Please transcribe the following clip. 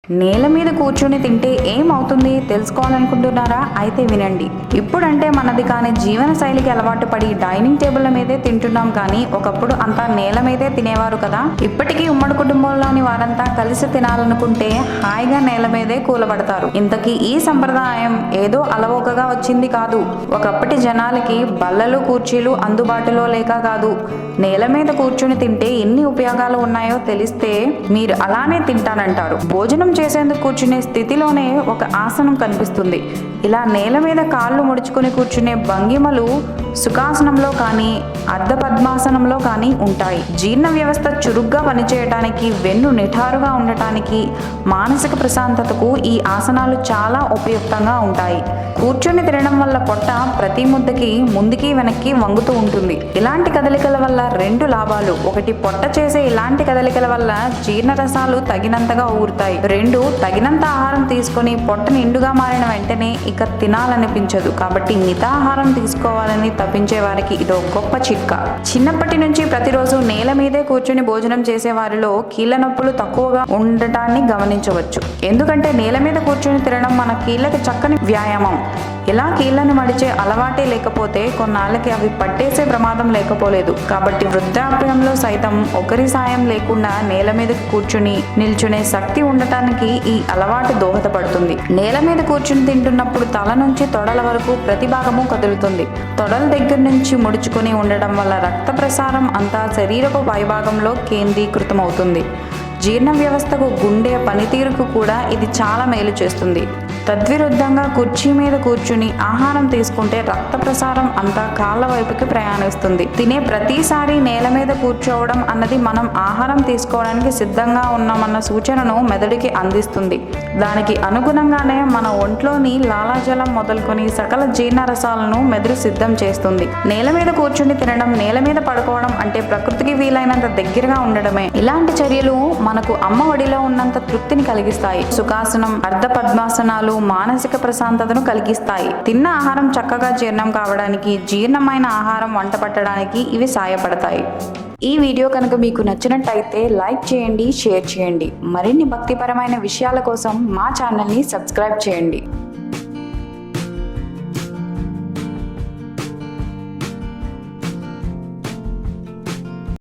నేల మీద కూర్చుని తింటే ఏమవుతుంది తెలుసుకోవాలనుకుంటున్నారా? అయితే వినండి. ఇప్పుడంటే మనది కాని జీవన శైలికి అలవాటు పడి డైనింగ్ టేబుల్ మీదే తింటున్నాం, కానీ ఒకప్పుడు అంతా నేల మీదే తినేవారు కదా. ఇప్పటికీ ఉమ్మడి కుటుంబంలోని వారంతా కలిసి తినాలనుకుంటే హాయిగా నేల మీదే కూలబడతారు. ఇంతకీ ఈ సంప్రదాయం ఏదో అలవోకగా వచ్చింది కాదు. ఒకప్పటి జనాలకి బల్లలు కుర్చీలు అందుబాటులో లేక కాదు, నేల మీద కూర్చుని తింటే ఎన్ని ఉపయోగాలు ఉన్నాయో తెలిస్తే మీరు అలానే తింటానంటారు. భోజనం చేసేందుకు కూర్చునే స్థితిలోనే ఒక ఆసనం కనిపిస్తుంది. ఇలా నేల మీద కాళ్ళు ముడుచుకొని కూర్చునే భంగిమలు సుఖాసనంలో కానీ అర్ధ పద్మాసనంలో కానీ ఉంటాయి. జీర్ణ వ్యవస్థ చురుగ్గా పనిచేయటానికి, వెన్ను నిఠారుగా ఉండటానికి, మానసిక ప్రశాంతతకు ఈ ఆసనాలు చాలా ఉపయుక్తంగా ఉంటాయి. కూర్చొని తినడం వల్ల పొట్ట ప్రతి ముద్దకి ముందుకి వెనక్కి వంగుతూ ఉంటుంది. ఇలాంటి కదలికల వల్ల రెండు లాభాలు: ఒకటి, పొట్ట చేసే ఇలాంటి కదలికల వల్ల జీర్ణరసాలు తగినంతగా ఊరుతాయి. రెండు, తగినంత ఆహారం తీసుకొని పొట్ట నిండుగా మారిన వెంటనే ఇక తినాలనిపించదు. కాబట్టి మితాహారం తీసుకోవాలని తప్పించే వారికి ఇదో గొప్ప చిట్కా. చిన్నప్పటి నుంచి ప్రతిరోజు నేల మీదే కూర్చుని భోజనం చేసే వారిలో కీళ్ళ నొప్పులు తక్కువగా ఉండటాన్ని గమనించవచ్చు. ఎందుకంటే నేల మీద కూర్చుని తినడం మన కీళ్ళకి చక్కని వ్యాయామం. ఇలా కీళ్లను మడిచే అలవాటే లేకపోతే కొన్నాళ్ళకి అవి పట్టేసే ప్రమాదం లేకపోలేదు. కాబట్టి వృద్ధాప్యంలో సైతం ఒకరి సాయం లేకుండా నేల మీద కూర్చుని నిల్చునే శక్తి ఉండటానికి ఈ అలవాటు దోహదపడుతుంది. నేల మీద కూర్చుని తింటున్నప్పుడు తల నుంచి తొడల వరకు ప్రతి భాగము కదులుతుంది. తొడల దగ్గర నుంచి ముడుచుకొని ఉండడం వల్ల రక్త ప్రసారం అంతా శరీరపు పైభాగంలో కేంద్రీకృతమవుతుంది. జీర్ణ వ్యవస్థకు, గుండె పనితీరుకు కూడా ఇది చాలా మేలు చేస్తుంది. తద్విరుద్ధంగా కుర్చీ మీద కూర్చుని ఆహారం తీసుకుంటే రక్త ప్రసారం అంతా కాళ్ళ వైపుకి ప్రయాణిస్తుంది. తినే ప్రతిసారి నేల మీద కూర్చోవడం అన్నది మనం ఆహారం తీసుకోవడానికి సిద్ధంగా ఉన్నామన్న సూచనను మెదడుకి అందిస్తుంది. దానికి అనుగుణంగానే మన ఒంట్లోని లాలాజలం మొదలుకొని సకల జీర్ణ రసాలను మెదడు సిద్ధం చేస్తుంది. నేల మీద కూర్చుని తినడం, నేల మీద పడుకోవడం అంటే ప్రకృతికి వీలైనంత దగ్గరగా ఉండడమే. ఇలాంటి చర్యలు మనకు అమ్మ ఒడిలో ఉన్నంత తృప్తిని కలిగిస్తాయి. సుఖాసనం, అర్ధ పద్మాసనాలు మానసిక ప్రశాంతతను కలిగిస్తాయి. తిన్న ఆహారం చక్కగా జీర్ణం కావడానికి, జీర్ణమైన ఆహారం వంట పట్టడానికి ఇవి సాయపడతాయి. ఈ వీడియో కనుక మీకు నచ్చినట్టయితే లైక్ చేయండి, షేర్ చేయండి. మరిన్ని భక్తిపరమైన విషయాల కోసం మా ఛానల్ని సబ్స్క్రైబ్ చేయండి.